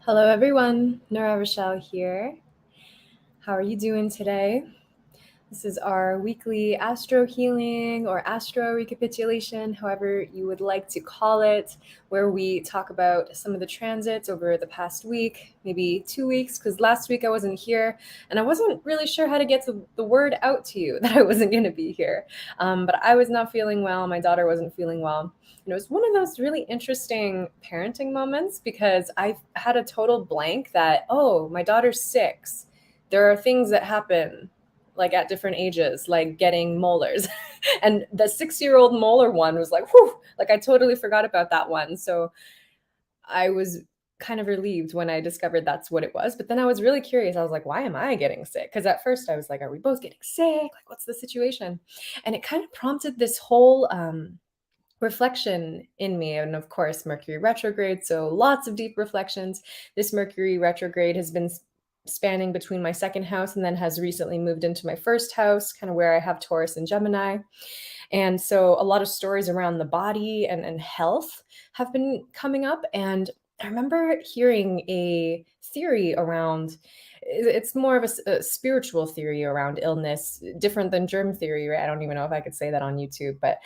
Hello everyone, Nura Rochelle here. How are you doing today? This is our weekly Astro Healing or Astro recapitulation, however you would like to call it, where we talk about some of the transits over the past week, maybe 2 weeks, because last week I wasn't here and I wasn't really sure how to get the word out to you that I wasn't going to be here. But I was not feeling well. My daughter wasn't feeling well. And it was one of those really interesting parenting moments because I had a total blank that, oh, my daughter's 6. There are things that happen like at different ages, like getting molars. And the 6-year-old molar one was like, whew, like I totally forgot about that one. So I was kind of relieved when I discovered that's what it was. But then I was really curious. I was like, why am I getting sick? Because at first I was like, are we both getting sick? Like, what's the situation? And it kind of prompted this whole reflection in me. And of course, Mercury retrograde. So lots of deep reflections. This Mercury retrograde has been spanning between my second house and then has recently moved into my first house, kind of where I have Taurus and Gemini. And so a lot of stories around the body and health have been coming up. And I remember hearing a theory around it's more of a spiritual theory around illness, different than germ theory, right? I don't even know if I could say that on YouTube, but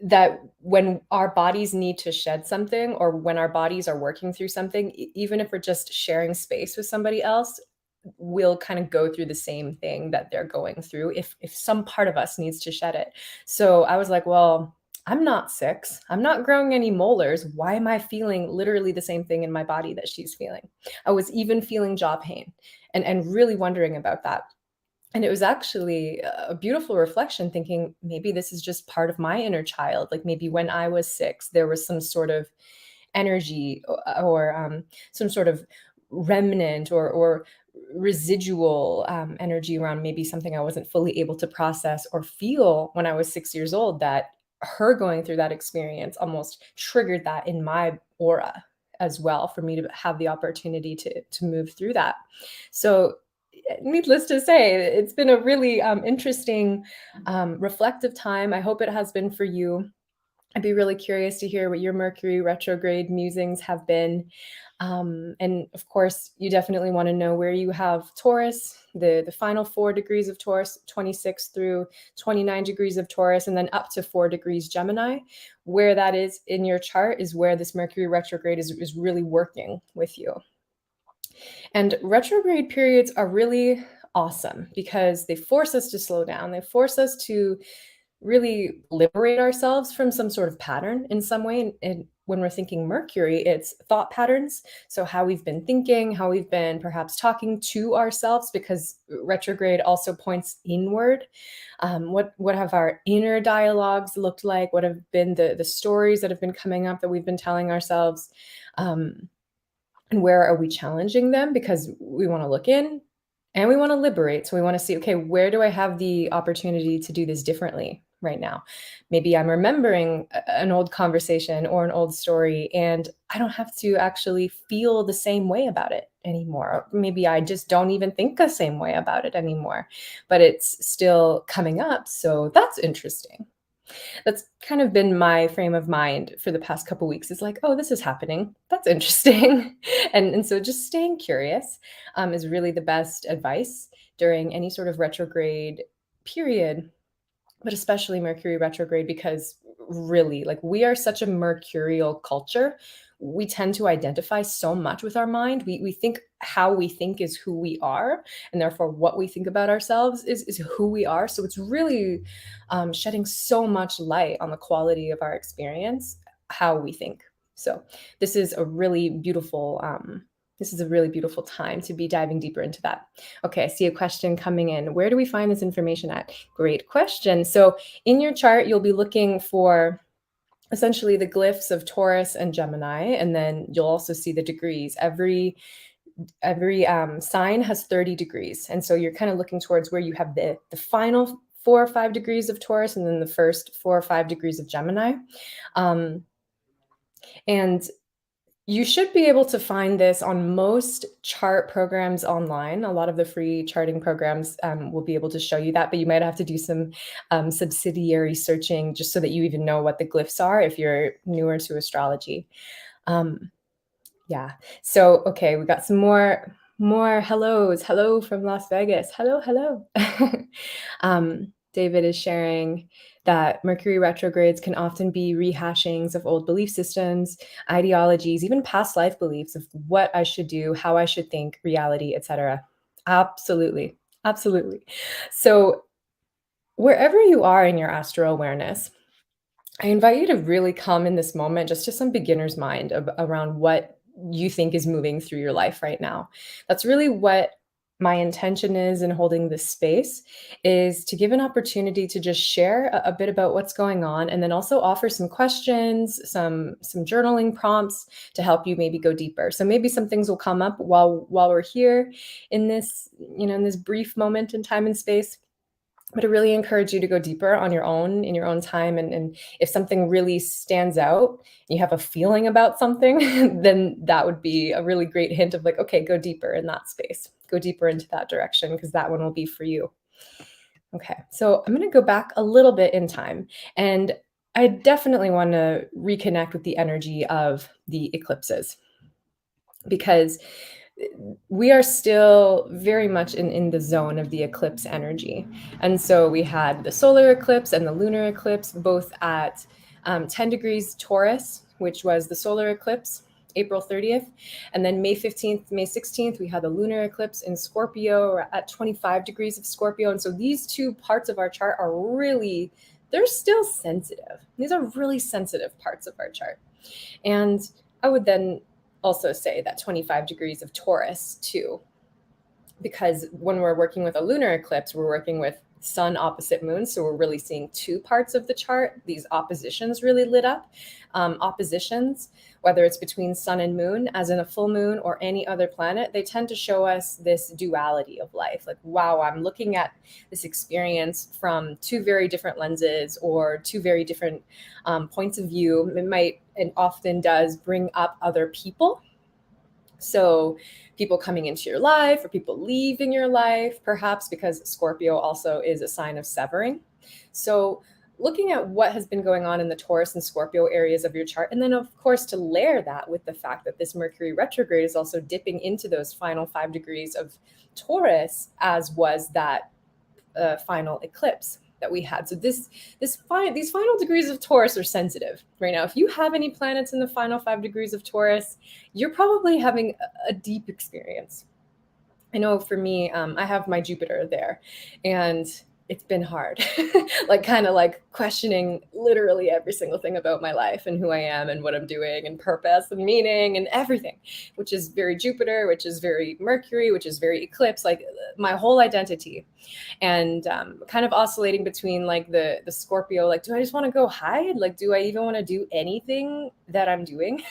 that when our bodies need to shed something or when our bodies are working through something, even if we're just sharing space with somebody else, we'll kind of go through the same thing that they're going through if some part of us needs to shed it. So I was like, well, I'm not 6. I'm not growing any molars. Why am I feeling literally the same thing in my body that she's feeling? I was even feeling jaw pain and really wondering about that. And it was actually a beautiful reflection, thinking maybe this is just part of my inner child. Like maybe when I was 6, there was some sort of energy or some sort of remnant or residual energy around maybe something I wasn't fully able to process or feel when I was 6 years old, that her going through that experience almost triggered that in my aura as well, for me to have the opportunity to move through that. So needless to say, it's been a really interesting, reflective time. I hope it has been for you. I'd be really curious to hear what your Mercury retrograde musings have been. And of course, you definitely want to know where you have Taurus, the final 4 degrees of Taurus, 26 through 29 degrees of Taurus, and then up to 4 degrees Gemini. Where that is in your chart is where this Mercury retrograde is really working with you. And retrograde periods are really awesome because they force us to slow down. They force us to really liberate ourselves from some sort of pattern in some way. And when we're thinking Mercury, it's thought patterns. So how we've been thinking, how we've been perhaps talking to ourselves, because retrograde also points inward. What have our inner dialogues looked like? What have been the stories that have been coming up that we've been telling ourselves? And where are we challenging them? Because we want to look in and we want to liberate. So we want to see, okay, where do I have the opportunity to do this differently right now? Maybe I'm remembering an old conversation or an old story, and I don't have to actually feel the same way about it anymore. Maybe I just don't even think the same way about it anymore, but it's still coming up. So that's interesting. That's kind of been my frame of mind for the past couple weeks. It's like, oh, this is happening. That's interesting. And so just staying curious is really the best advice during any sort of retrograde period, but especially Mercury retrograde, because really, like, we are such a mercurial culture. We tend to identify so much with our mind. We think how we think is who we are, and therefore what we think about ourselves is who we are. So it's really shedding so much light on the quality of our experience, how we think. So this is a really beautiful time to be diving deeper into that. Okay, I see a question coming in. Where do we find this information at? Great question. So in your chart, you'll be looking for essentially the glyphs of Taurus and Gemini, and then you'll also see the degrees. Every sign has 30 degrees, and so you're kind of looking towards where you have the final 4 or 5 degrees of Taurus, and then the first 4 or 5 degrees of Gemini. And you should be able to find this on most chart programs online. A lot of the free charting programs will be able to show you that, but you might have to do some subsidiary searching just so that you even know what the glyphs are if you're newer to astrology. Yeah. So, okay, we got some more hellos. Hello from Las Vegas. Hello, hello. David is sharing that Mercury retrogrades can often be rehashings of old belief systems, ideologies, even past life beliefs of what I should do, how I should think, reality, etc. Absolutely. Absolutely. So, wherever you are in your astral awareness, I invite you to really come in this moment just to some beginner's mind around what you think is moving through your life right now. That's really what my intention is in holding this space, is to give an opportunity to just share a bit about what's going on, and then also offer some questions, some journaling prompts to help you maybe go deeper. So maybe some things will come up while we're here in this, in this brief moment in time and space, but I really encourage you to go deeper on your own in your own time. And if something really stands out, you have a feeling about something, then that would be a really great hint of like, okay, go deeper in that space, go deeper into that direction, because that one will be for you. Okay, so I'm going to go back a little bit in time, and I definitely want to reconnect with the energy of the eclipses, because we are still very much in the zone of the eclipse energy. And so we had the solar eclipse and the lunar eclipse both at 10 degrees Taurus, which was the solar eclipse, April 30th. And then May 15th, May 16th, we had the lunar eclipse in Scorpio at 25 degrees of Scorpio. And so these two parts of our chart are really, they're still sensitive. These are really sensitive parts of our chart. And I would then also say that 25 degrees of Taurus too, because when we're working with a lunar eclipse, we're working with sun opposite moon. So we're really seeing two parts of the chart. These oppositions really lit up. Oppositions, whether it's between sun and moon, as in a full moon, or any other planet, they tend to show us this duality of life. Like, wow, I'm looking at this experience from two very different lenses or two very different points of view. It might and often does bring up other people. So people coming into your life or people leaving your life, perhaps because Scorpio also is a sign of severing. So looking at what has been going on in the Taurus and Scorpio areas of your chart, and then of course to layer that with the fact that this Mercury retrograde is also dipping into those final 5 degrees of Taurus, as was that final eclipse that we had. So these final degrees of Taurus are sensitive right now. If you have any planets in the final 5 degrees of Taurus, you're probably having a deep experience. I know for me, I have my Jupiter there, and it's been hard, like kind of like questioning literally every single thing about my life and who I am and what I'm doing and purpose and meaning and everything, which is very Jupiter, which is very Mercury, which is very eclipse, like my whole identity. And kind of oscillating between like the Scorpio, like, do I just want to go hide? Like, do I even want to do anything that I'm doing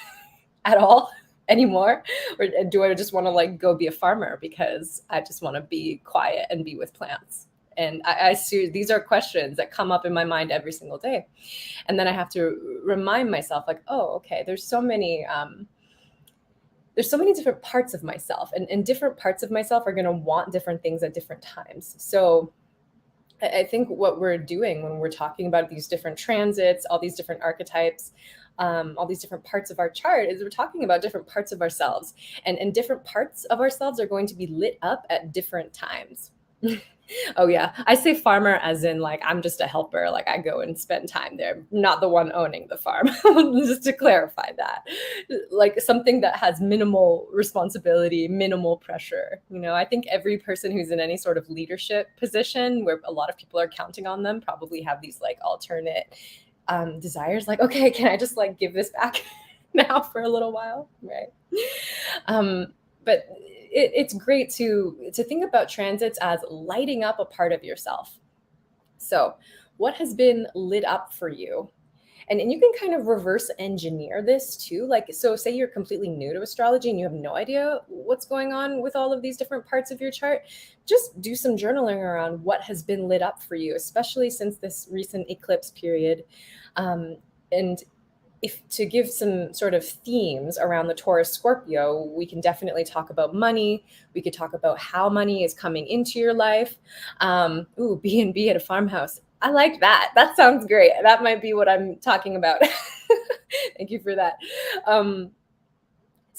at all anymore? Or do I just want to like go be a farmer because I just want to be quiet and be with plants? And I see these are questions that come up in my mind every single day. And then I have to remind myself, like, oh, okay, there's so many different parts of myself, and different parts of myself are going to want different things at different times. So I think what we're doing when we're talking about these different transits, all these different archetypes, all these different parts of our chart, is we're talking about different parts of ourselves, and different parts of ourselves are going to be lit up at different times. Oh yeah, I say farmer as in like I'm just a helper, like I go and spend time there, not the one owning the farm. Just to clarify that, like something that has minimal responsibility, minimal pressure. I think every person who's in any sort of leadership position where a lot of people are counting on them probably have these like alternate desires, like, okay, can I just like give this back now for a little while, right? But it's great to think about transits as lighting up a part of yourself. So what has been lit up for you? And you can kind of reverse engineer this too. Like, so say you're completely new to astrology and you have no idea what's going on with all of these different parts of your chart. Just do some journaling around what has been lit up for you, especially since this recent eclipse period. And if to give some sort of themes around the Taurus Scorpio, we can definitely talk about money. We could talk about how money is coming into your life. B&B at a farmhouse. I like that. That sounds great. That might be what I'm talking about. Thank you for that.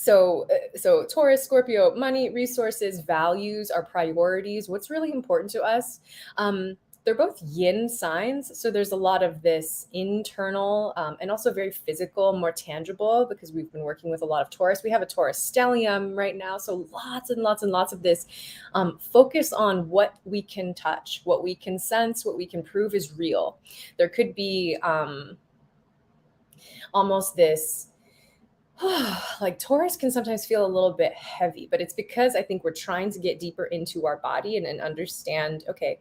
So Taurus, Scorpio, money, resources, values, our priorities, what's really important to us. They're both yin signs. So there's a lot of this internal and also very physical, more tangible, because we've been working with a lot of Taurus. We have a Taurus stellium right now. So lots and lots and lots of this focus on what we can touch, what we can sense, what we can prove is real. There could be almost this like Taurus can sometimes feel a little bit heavy, but it's because I think we're trying to get deeper into our body and understand, okay,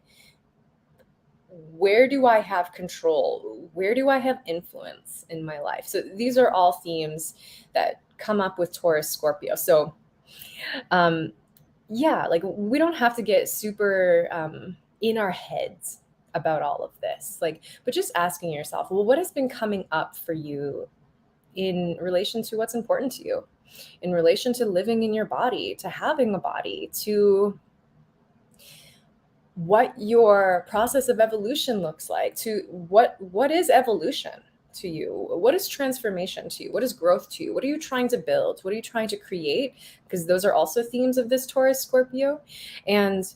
where do I have control? Where do I have influence in my life? So these are all themes that come up with Taurus, Scorpio. So, yeah, like we don't have to get super in our heads about all of this. Like, but just asking yourself, well, what has been coming up for you in relation to what's important to you, in relation to living in your body, to having a body, to what your process of evolution looks like, to what is evolution to you, what is transformation to you, what is growth to you, what are you trying to build, what are you trying to create, because those are also themes of this Taurus Scorpio. And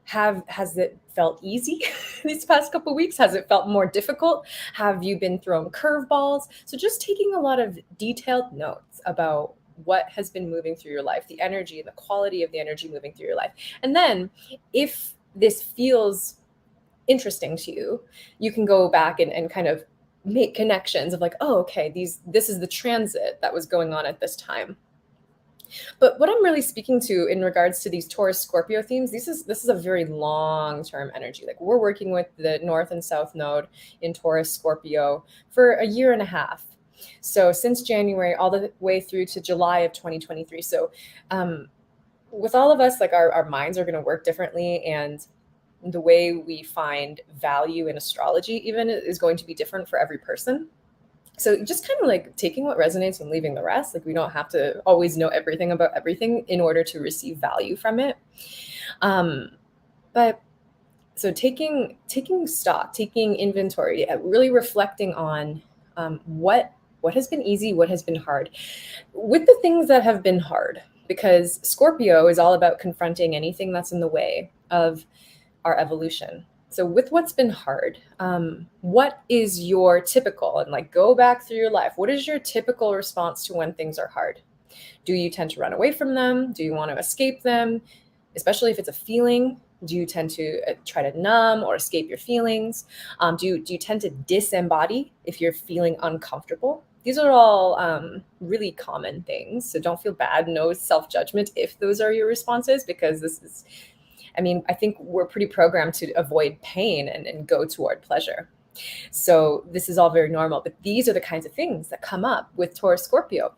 has it felt easy these past couple of weeks? Has it felt more difficult? Have you been thrown curveballs? So just taking a lot of detailed notes about what has been moving through your life, the energy and the quality of the energy moving through your life. And then if this feels interesting to you, you can go back and kind of make connections of like, oh, okay, this is the transit that was going on at this time. But what I'm really speaking to in regards to these Taurus Scorpio themes, this is a very long-term energy. Like we're working with the North and South node in Taurus Scorpio for a year and a half. So since January all the way through to July of 2023. So with all of us, like our minds are going to work differently, and the way we find value in astrology even is going to be different for every person. So just kind of like taking what resonates and leaving the rest. Like we don't have to always know everything about everything in order to receive value from it. But so taking stock, taking inventory, really reflecting on what has been easy, what has been hard, with the things that have been hard, because Scorpio is all about confronting anything that's in the way of our evolution. So with what's been hard, what is your typical, and like go back through your life, what is your typical response to when things are hard? Do you tend to run away from them? Do you want to escape them? Especially if it's a feeling, do you tend to try to numb or escape your feelings? Do you tend to disembody if you're feeling uncomfortable? These are all really common things. So don't feel bad. No self-judgment if those are your responses, because this is, I mean, I think we're pretty programmed to avoid pain and go toward pleasure. So this is all very normal, but these are the kinds of things that come up with Taurus Scorpio.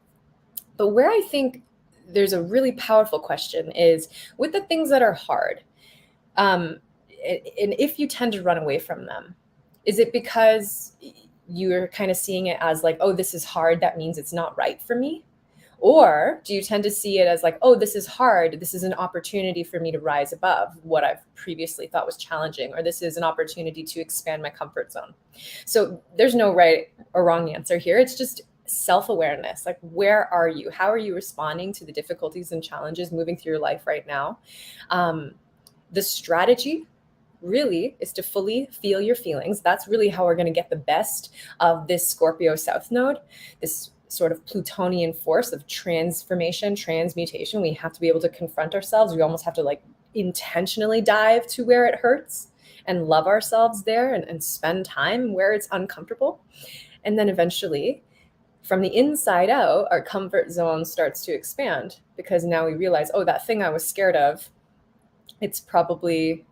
But where I think there's a really powerful question is with the things that are hard. And if you tend to run away from them, is it because you're kind of seeing it as like, oh, this is hard, that means it's not right for me? Or do you tend to see it as like, oh, this is hard, this is an opportunity for me to rise above what I've previously thought was challenging, or this is an opportunity to expand my comfort zone? So there's no right or wrong answer here. It's just self-awareness. Like, where are you? How are you responding to the difficulties and challenges moving through your life right now? The strategy really is to fully feel your feelings. That's really how we're going to get the best of this Scorpio South node, this sort of Plutonian force of transformation, transmutation. We have to be able to confront ourselves. We almost have to like intentionally dive to where it hurts and love ourselves there, and spend time where it's uncomfortable. And then eventually, from the inside out, our comfort zone starts to expand, because now we realize, oh, that thing I was scared of, it's probably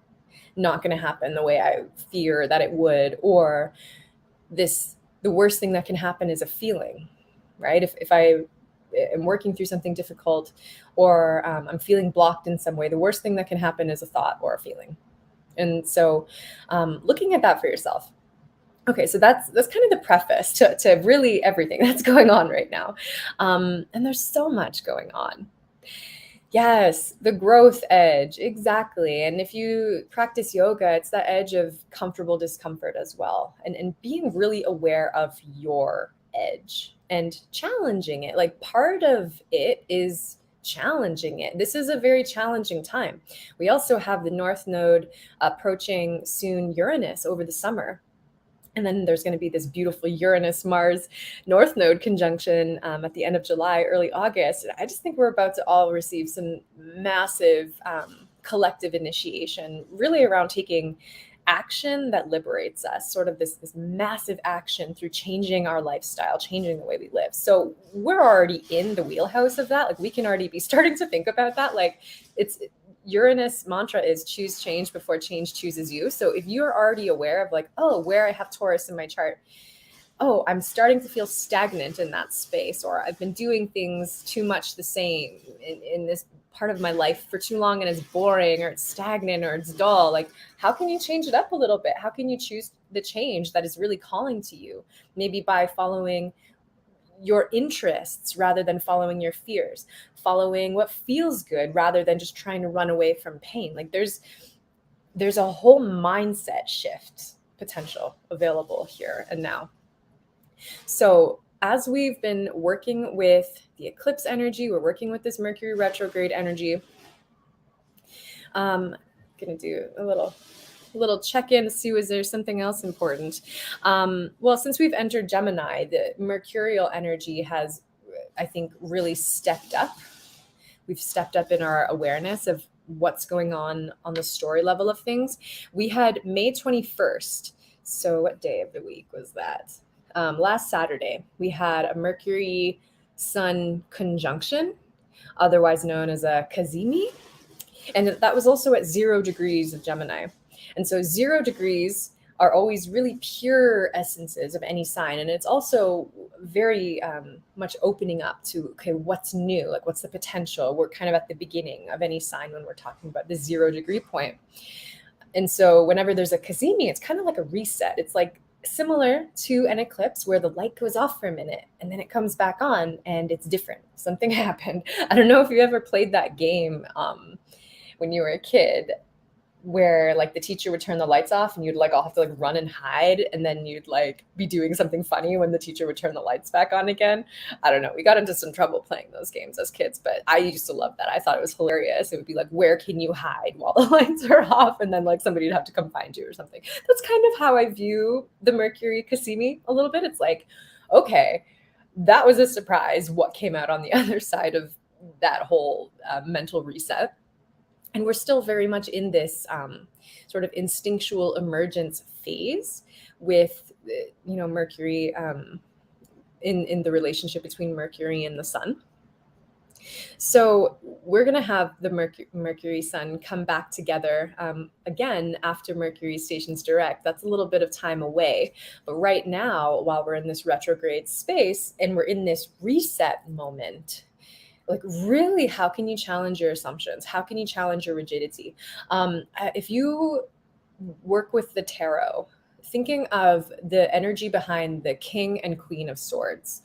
not going to happen the way I fear that it would. Or the worst thing that can happen is a feeling, right? If I am working through something difficult, or I'm feeling blocked in some way, the worst thing that can happen is a thought or a feeling. And so looking at that for yourself. Okay, so that's kind of the preface to really everything that's going on right now. And there's so much going on. Yes, the growth edge, exactly. And if you practice yoga, it's that edge of comfortable discomfort as well. And being really aware of your edge. and challenging it. Like part of it is challenging it. This is a very challenging time. We also have the North Node approaching soon Uranus over the summer. And then there's going to be this beautiful Uranus Mars North Node conjunction at the end of July, early August. I just think we're about to all receive some massive collective initiation, really around taking action that liberates us, sort of this massive action through changing our lifestyle, changing the way we live. So we're already in the wheelhouse of that. Like we can already be starting to think about that. Like it's Uranus mantra is choose change before change chooses you. So if you're already aware of like, oh, where I have Taurus in my chart, oh, I'm starting to feel stagnant in that space, or I've been doing things too much the same in this part of my life for too long and it's boring or it's stagnant or it's dull. Like, how can you change it up a little bit? How can you choose the change that is really calling to you? Maybe by following your interests rather than following your fears, following what feels good rather than just trying to run away from pain. Like there's a whole mindset shift potential available here and now. So as we've been working with the eclipse energy, we're working with this Mercury retrograde energy. Gonna do a little check-in to see was there something else important. Well, since we've entered Gemini, the mercurial energy has, I think, really stepped up. We've stepped up in our awareness of what's going on the story level of things. We had May 21st. So what day of the week was that? Last Saturday, we had a Mercury Sun conjunction, otherwise known as a Kazemi. And that was also at 0 degrees of Gemini. And so 0 degrees are always really pure essences of any sign. And it's also very much opening up to, okay, what's new? Like, what's the potential? We're kind of at the beginning of any sign when we're talking about the 0 degree point. And so whenever there's a Kazemi, it's kind of like a reset. It's like similar to an eclipse where the light goes off for a minute and then it comes back on and it's different. Something happened. I don't know if you ever played that game when you were a kid, where like the teacher would turn the lights off and you'd like all have to like run and hide, and then you'd like be doing something funny when the teacher would turn the lights back on again. I don't know. We got into some trouble playing those games as kids, but I used to love that. I thought it was hilarious. It would be like, where can you hide while the lights are off? And then like somebody would have to come find you or something. That's kind of how I view the Mercury Kazemi a little bit. It's like, okay, that was a surprise. What came out on the other side of that whole mental reset? And we're still very much in this sort of instinctual emergence phase with, Mercury in the relationship between Mercury and the Sun. So we're going to have the Mercury Sun come back together again after Mercury stations direct. That's a little bit of time away. But right now, while we're in this retrograde space and we're in this reset moment, like really, how can you challenge your assumptions? How can you challenge your rigidity? If you work with the tarot, thinking of the energy behind the King and Queen of Swords.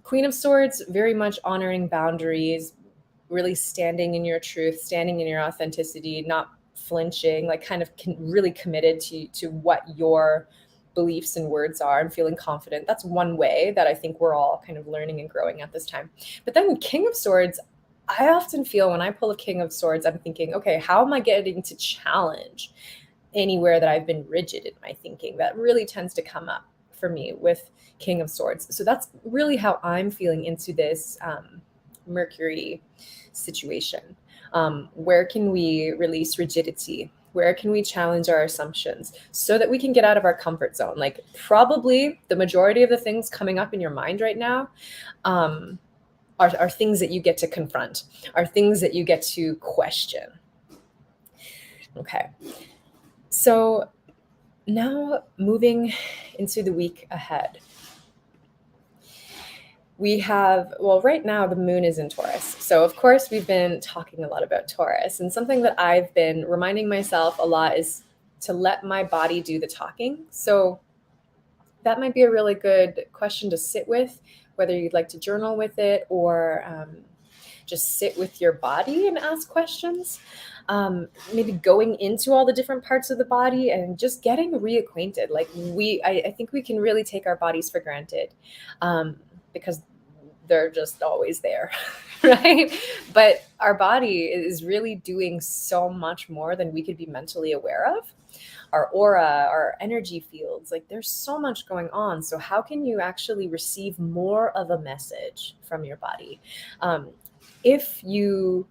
Queen of Swords, very much honoring boundaries, really standing in your truth, standing in your authenticity, not flinching, like kind of really committed to what your beliefs and words are and feeling confident. That's one way that I think we're all kind of learning and growing at this time. But then King of Swords, I often feel when I pull a King of Swords, I'm thinking, okay, how am I getting to challenge anywhere that I've been rigid in my thinking? That really tends to come up for me with King of Swords. So that's really how I'm feeling into this Mercury situation. Where can we release rigidity? Where can we challenge our assumptions so that we can get out of our comfort zone? Like probably the majority of the things coming up in your mind right now are things that you get to confront, are things that you get to question. Okay. So now moving into the week ahead. We have, well, right now the moon is in Taurus. So of course we've been talking a lot about Taurus, and something that I've been reminding myself a lot is to let my body do the talking. So that might be a really good question to sit with, whether you'd like to journal with it or just sit with your body and ask questions. Maybe going into all the different parts of the body and just getting reacquainted. Like I think we can really take our bodies for granted. because they're just always there, right? But our body is really doing so much more than we could be mentally aware of. Our aura, our energy fields, like there's so much going on. So how can you actually receive more of a message from your body? If you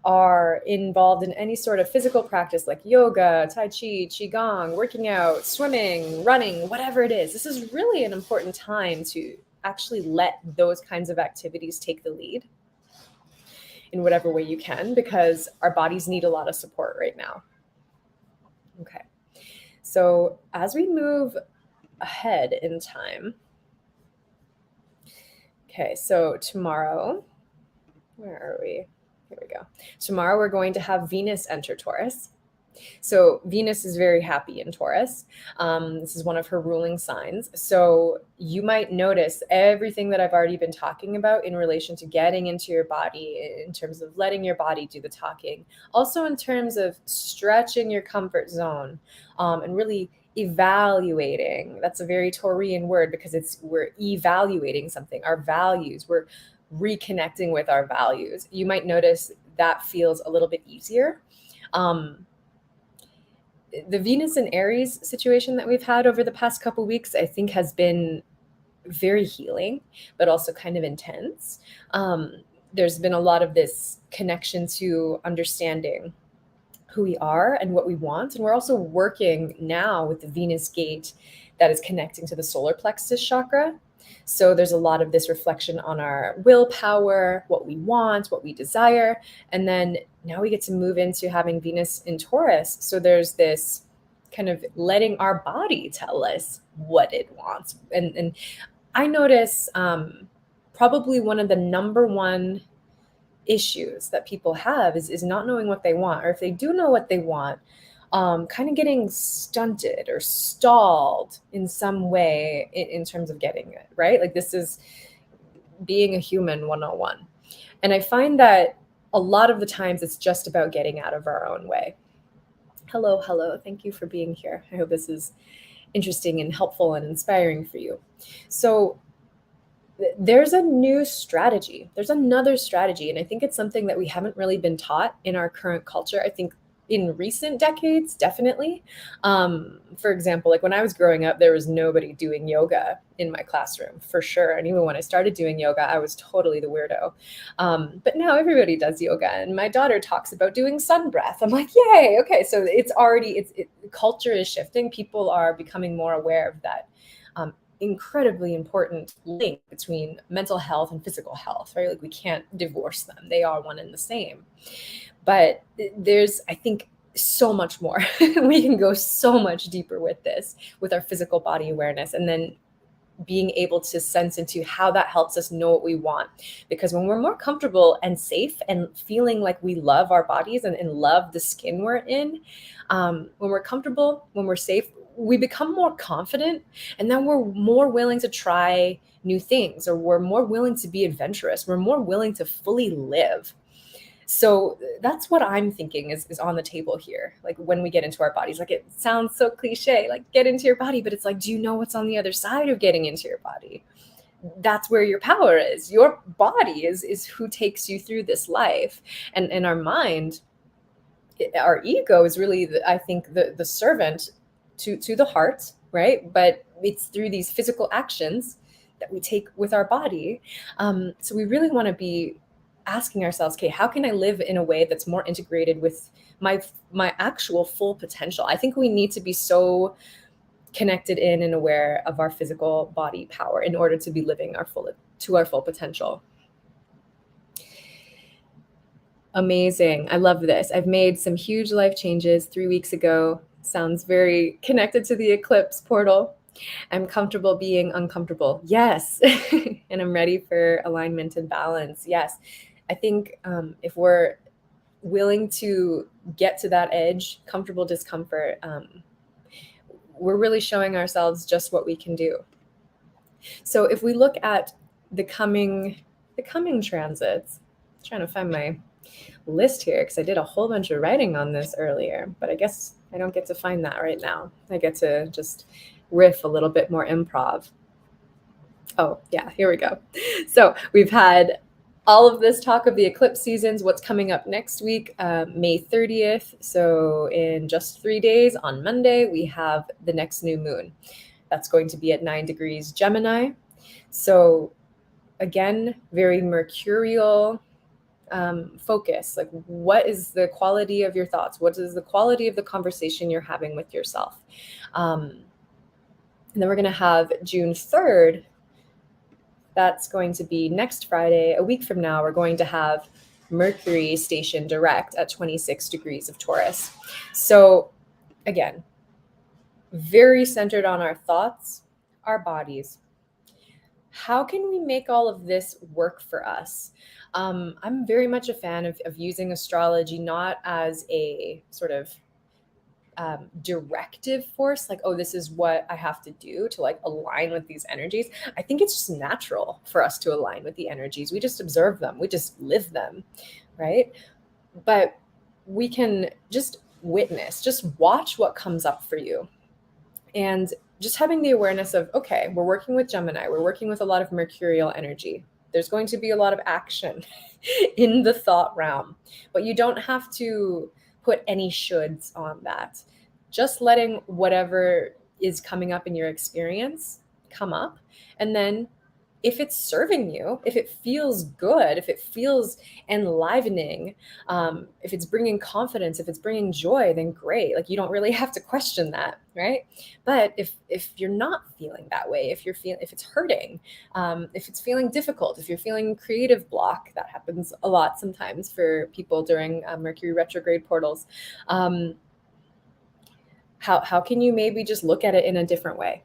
are involved in any sort of physical practice like yoga, tai chi, qigong, working out, swimming, running, whatever it is, this is really an important time to actually let those kinds of activities take the lead in whatever way you can, because our bodies need a lot of support right now. Okay. So as we move ahead in time, okay, so tomorrow, where are we? Here we go. Tomorrow we're going to have Venus enter Taurus. So Venus is very happy in Taurus. This is one of her ruling signs. So you might notice everything that I've already been talking about in relation to getting into your body, in terms of letting your body do the talking, also in terms of stretching your comfort zone, and really evaluating. That's a very Taurian word, because we're evaluating something, our values. We're reconnecting with our values. You might notice that feels a little bit easier. The Venus and Aries situation that we've had over the past couple weeks, I think, has been very healing, but also kind of intense. There's been a lot of this connection to understanding who we are and what we want. And we're also working now with the Venus gate that is connecting to the solar plexus chakra. So there's a lot of this reflection on our willpower, what we want, what we desire. And then now we get to move into having Venus in Taurus. So there's this kind of letting our body tell us what it wants. And I notice probably one of the number one issues that people have is not knowing what they want, or if they do know what they want, kind of getting stunted or stalled in some way in terms of getting it, right? Like, this is being a human 101. And I find that a lot of the times it's just about getting out of our own way. Hello. Thank you for being here. I hope this is interesting and helpful and inspiring for you. So there's a new strategy. There's another strategy. And I think it's something that we haven't really been taught in our current culture. I think in recent decades, definitely. For example, like when I was growing up, there was nobody doing yoga in my classroom, for sure. And even when I started doing yoga, I was totally the weirdo. But now everybody does yoga. And my daughter talks about doing sun breath. I'm like, yay. Okay. So it's already, culture is shifting. People are becoming more aware of that incredibly important link between mental health and physical health, right? Like, we can't divorce them. They are one and the same. But there's, I think, so much more. We can go so much deeper with this, with our physical body awareness, and then being able to sense into how that helps us know what we want. Because when we're more comfortable and safe and feeling like we love our bodies and love the skin we're in, when we're comfortable, when we're safe, we become more confident, and then we're more willing to try new things, or we're more willing to be adventurous. We're more willing to fully live. So that's what I'm thinking is on the table here. Like, when we get into our bodies, like, it sounds so cliche, like, get into your body, but it's like, do you know what's on the other side of getting into your body? That's where your power is. Your body is who takes you through this life. And our mind, our ego is really, I think, the servant to the heart, right? But it's through these physical actions that we take with our body. So we really want to be asking ourselves, okay, how can I live in a way that's more integrated with my actual full potential? I think we need to be so connected in and aware of our physical body power in order to be living our full potential. Amazing. I love this. I've made some huge life changes 3 weeks ago. Sounds very connected to the eclipse portal. I'm comfortable being uncomfortable. Yes. And I'm ready for alignment and balance. Yes. I think if we're willing to get to that edge, comfortable discomfort, we're really showing ourselves just what we can do. So if we look at the coming transits, I'm trying to find my list here because I did a whole bunch of writing on this earlier, but I guess I don't get to find that right now. I get to just riff a little bit more improv. Oh, yeah, here we go. So we've had all of this talk of the eclipse seasons, what's coming up next week, May 30th. So in just 3 days, on Monday, we have the next new moon. That's going to be at 9 degrees Gemini. So again, very mercurial focus. Like, what is the quality of your thoughts? What is the quality of the conversation you're having with yourself? And then we're going to have June 3rd. That's going to be next Friday. A week from now, we're going to have Mercury stationed direct at 26 degrees of Taurus. So again, very centered on our thoughts, our bodies. How can we make all of this work for us? I'm very much a fan of using astrology not as a sort of directive force, like, oh, this is what I have to do to like align with these energies. I think it's just natural for us to align with the energies. We just observe them, we just live them, right? But we can just witness, just watch what comes up for you. And just having the awareness of, okay, we're working with Gemini, we're working with a lot of mercurial energy. There's going to be a lot of action in the thought realm, but you don't have to put any shoulds on that. Just letting whatever is coming up in your experience come up. And then if it's serving you, if it feels good, if it feels enlivening, if it's bringing confidence, if it's bringing joy, then great. Like, you don't really have to question that, right? But if you're not feeling that way, if it's hurting, if it's feeling difficult, if you're feeling creative block, that happens a lot sometimes for people during Mercury retrograde portals. How can you maybe just look at it in a different way?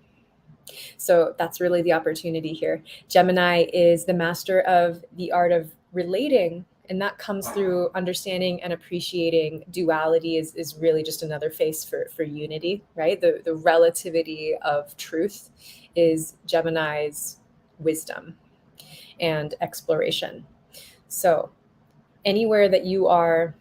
So that's really the opportunity here. Gemini is the master of the art of relating, and that comes through understanding and appreciating duality is really just another face for unity, right? The relativity of truth is Gemini's wisdom and exploration. So anywhere that you are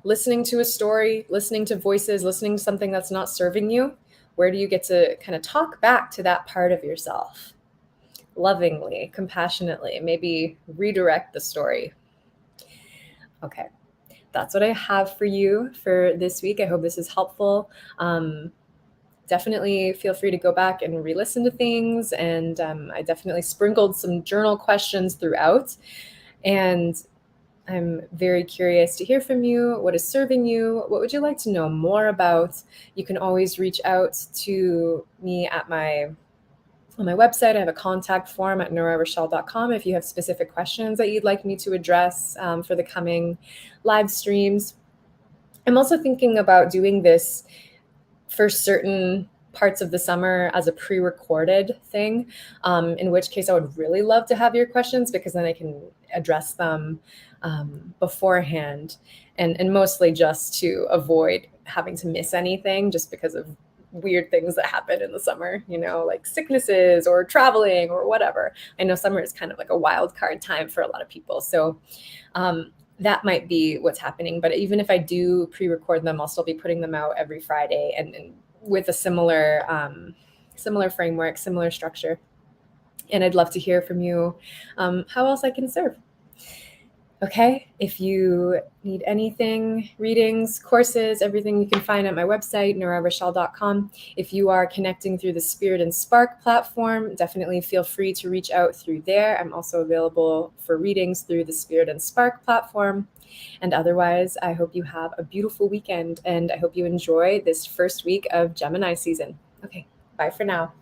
listening to a story, listening to voices, listening to something that's not serving you, where do you get to kind of talk back to that part of yourself? Lovingly, compassionately, maybe redirect the story. Okay, that's what I have for you for this week. I hope this is helpful. Definitely feel free to go back and re-listen to things. And I definitely sprinkled some journal questions throughout. And I'm very curious to hear from you. What is serving you? What would you like to know more about? You can always reach out to me on my website. I have a contact form at nurarochelle.com if you have specific questions that you'd like me to address for the coming live streams. I'm also thinking about doing this for certain parts of the summer as a pre-recorded thing, in which case I would really love to have your questions, because then I can address them beforehand, and mostly just to avoid having to miss anything just because of weird things that happen in the summer, like sicknesses or traveling or whatever. I know summer is kind of like a wild card time for a lot of people. So that might be what's happening. But even if I do pre-record them, I'll still be putting them out every Friday and with a similar framework, similar structure. And I'd love to hear from you how else I can serve. Okay, if you need anything, readings, courses, everything you can find at my website, nurarochelle.com. If you are connecting through the Spirit and Spark platform, definitely feel free to reach out through there. I'm also available for readings through the Spirit and Spark platform. And otherwise, I hope you have a beautiful weekend, and I hope you enjoy this first week of Gemini season. Okay, bye for now.